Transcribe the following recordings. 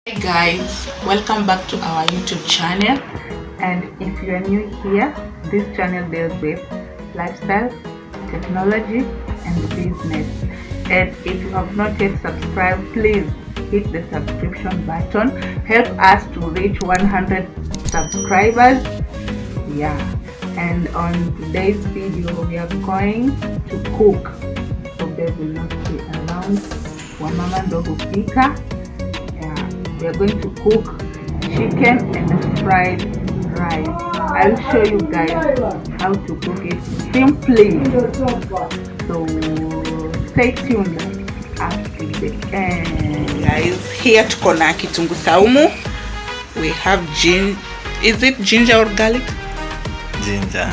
Hey guys, welcome back to our YouTube channel. And if you are new here, this channel deals with lifestyle, technology and business. And if you have not yet subscribed, please hit the subscription button. Help us to reach 100 subscribers. Yeah, and on today's video we are going to cook. So there will not be around wamama ndo hupika. We are going to cook chicken and fried rice. I'll show you guys how to cook it simply. So stay tuned up to the end. Guys, here tuko na kitunguu saumu. We have ginger. Is it ginger or garlic?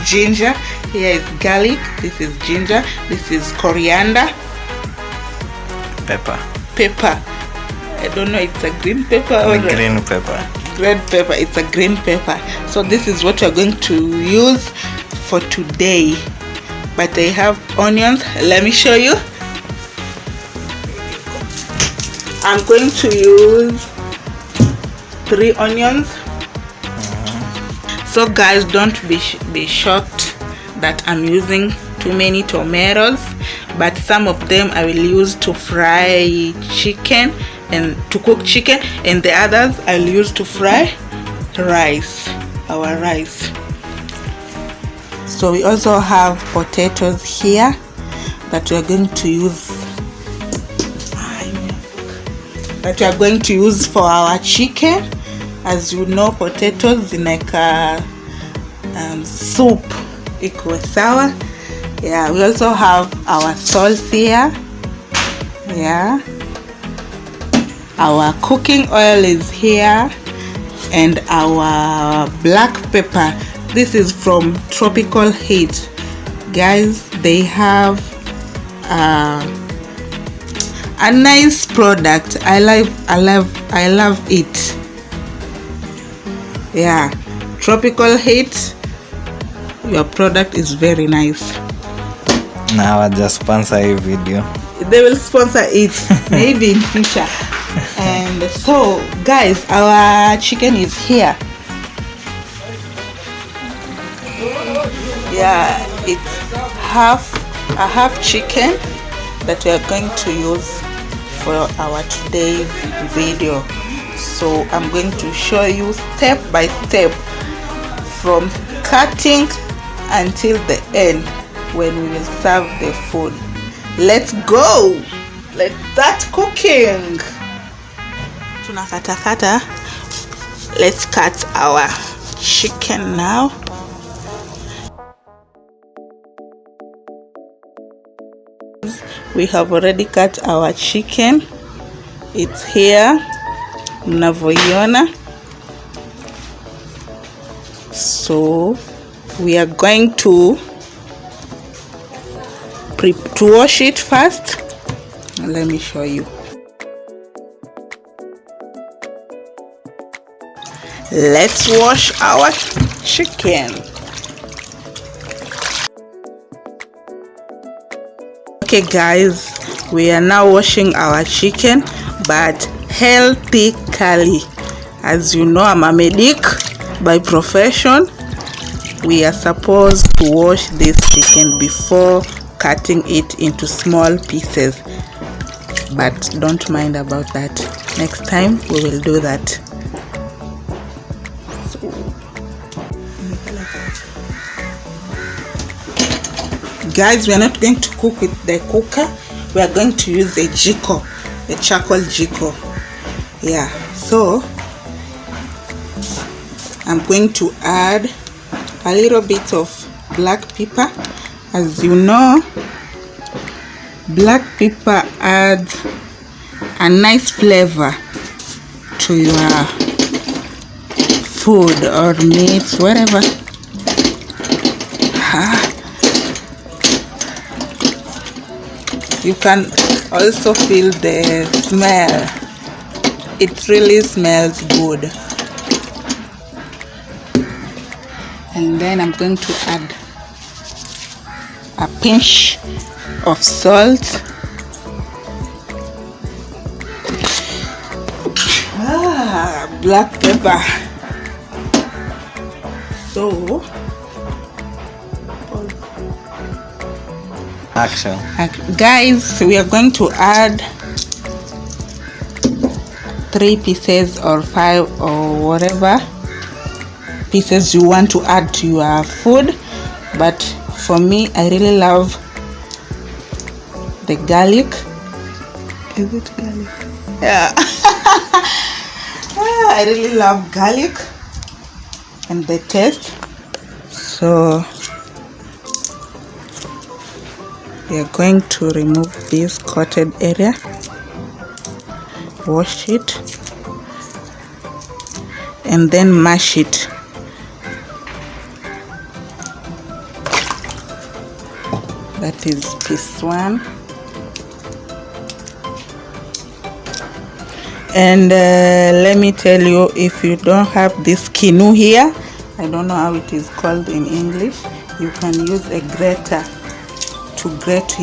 Ginger. Here is garlic. This is ginger. This is coriander. Pepper. I don't know, it's a green pepper or green pepper. Red pepper. It's a green pepper. So this is what we're going to use for today. But I have onions. Let me show you. I'm going to use 3 onions. So guys, don't be shocked that I'm using too many tomatoes, but some of them I will use to fry chicken and to cook chicken, and the others I'll use to fry our rice. So we also have potatoes here that we are going to use for our chicken. As you know, potatoes zinaweka soup iko sawa. Yeah, we also have our salt here. Yeah, our cooking oil is here, and our black pepper. This is from Tropical Heat. Guys, they have a nice product. I love it. Yeah, Tropical Heat, your product is very nice. Now I just sponsor a video. They will sponsor it maybe in future. And so guys, our chicken is here. Yeah, it's a half chicken that we are going to use for our today's video. So I'm going to show you step by step from cutting until the end when we will serve the food. Let's go. Let's start cooking. Tunakatakata. Let's cut our chicken now. We have already cut our chicken. It's here. Mnavyoiona. So we are going to wash it first. Let me show you. Let's wash our chicken. Okay guys, we are now washing our chicken, but healthically. As you know, I'm a medic by profession. We are supposed to wash this chicken before cutting it into small pieces, but don't mind about that. Next time we will do that. Guys, we are not going to cook with the cooker. We are going to use a jiko, a charcoal jiko. Yeah, so I'm going to add a little bit of black pepper. As you know, black pepper adds a nice flavor to your food or meat, whatever. You can also feel the smell. It really smells good. And then I'm going to add a pinch of salt. black pepper. So Action. guys, we are going to add 3 pieces or 5 or whatever pieces you want to add to your food, but for me, I really love the garlic. Is it garlic? Yeah. I really love garlic and the taste. So we are going to remove this coated area, wash it, and then mash it. That is piece 1. And let me tell you, if you don't have this kinu here, I don't know how it is called in English, you can use a grater to grate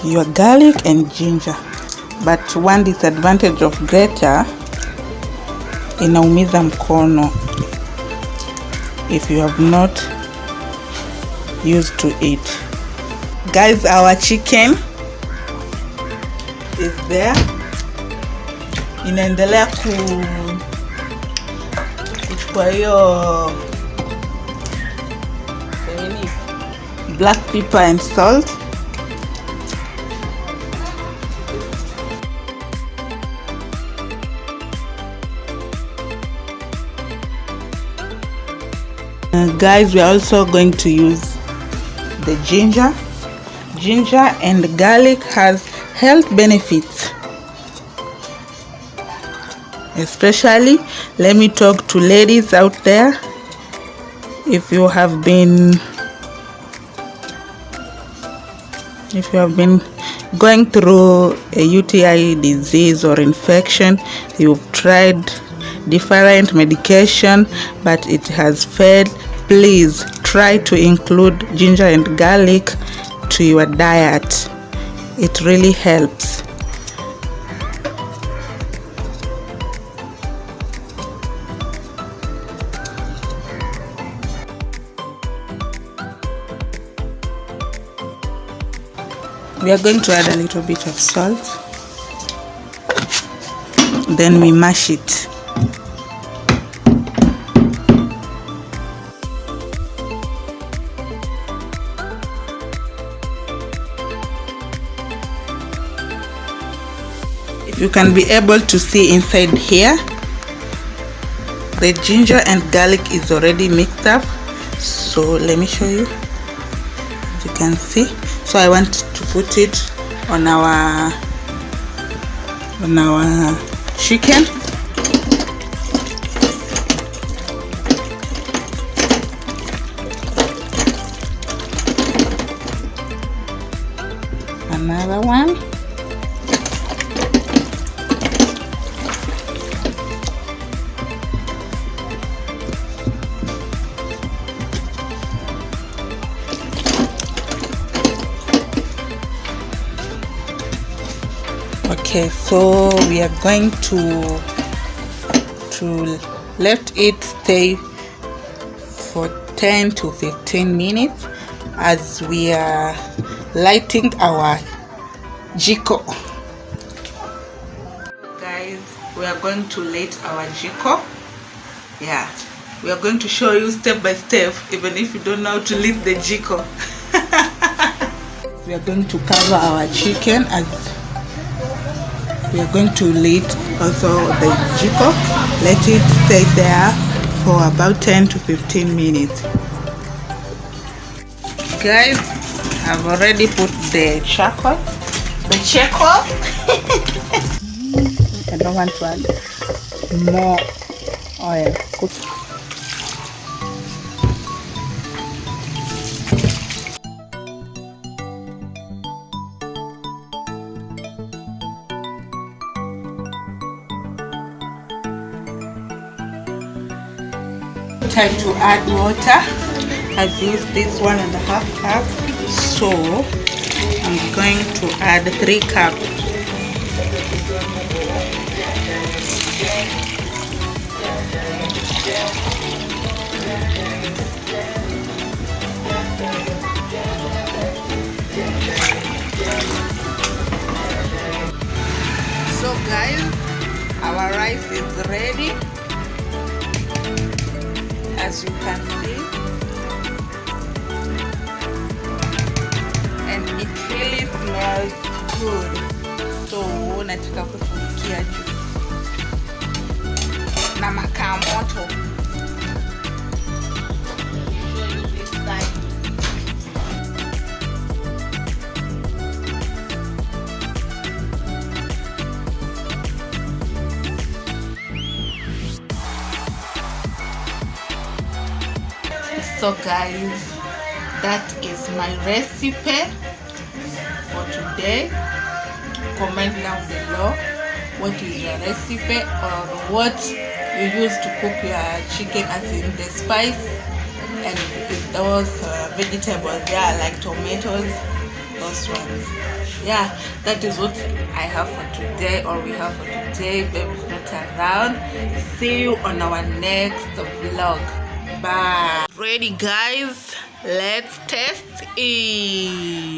your garlic and ginger. But one disadvantage of grater, inaumiza mkono if you have not used to it. Guys, our chicken is there. Inaendelea kwa hiyo black pepper and salt. Guys, we are also going to use the ginger. Ginger and garlic has health benefits, especially, let me talk to ladies out there. If you have been going through a UTI disease or infection, you've tried different medication but it has failed, please try to include ginger and garlic to your diet. It really helps. We are going to add a little bit of salt, then we mash it. You can be able to see inside here, the ginger and garlic is already mixed up. So let me show you. You can see. So I want to put it on our chicken. Another one. Okay, so we are going to let it stay for 10 to 15 minutes as we are lighting our jiko. Guys, we are going to light our jiko. Yeah, we are going to show you step by step, even if you don't know how to lit the jiko. We are going to cover our chicken as we are going to lit also the jiko. Let it stay there for about 10 to 15 minutes. Guys, I've already put the charcoal. I don't want to add more oil. Time to add water. I've used this 1.5 cup, so I'm going to add 3 cups. So guys, our rice is ready, as you can see, and it really smells good. So nataka kufukia juu na makaa moto. So guys, that is my recipe for today. Comment down below what is your recipe or what you use to cook your chicken, as in the spice and those vegetables, yeah, like tomatoes, those ones. Yeah, that is what I have for today, or we have for today. Baby's not around. See you on our next vlog. Bye. Ready guys, let's test it.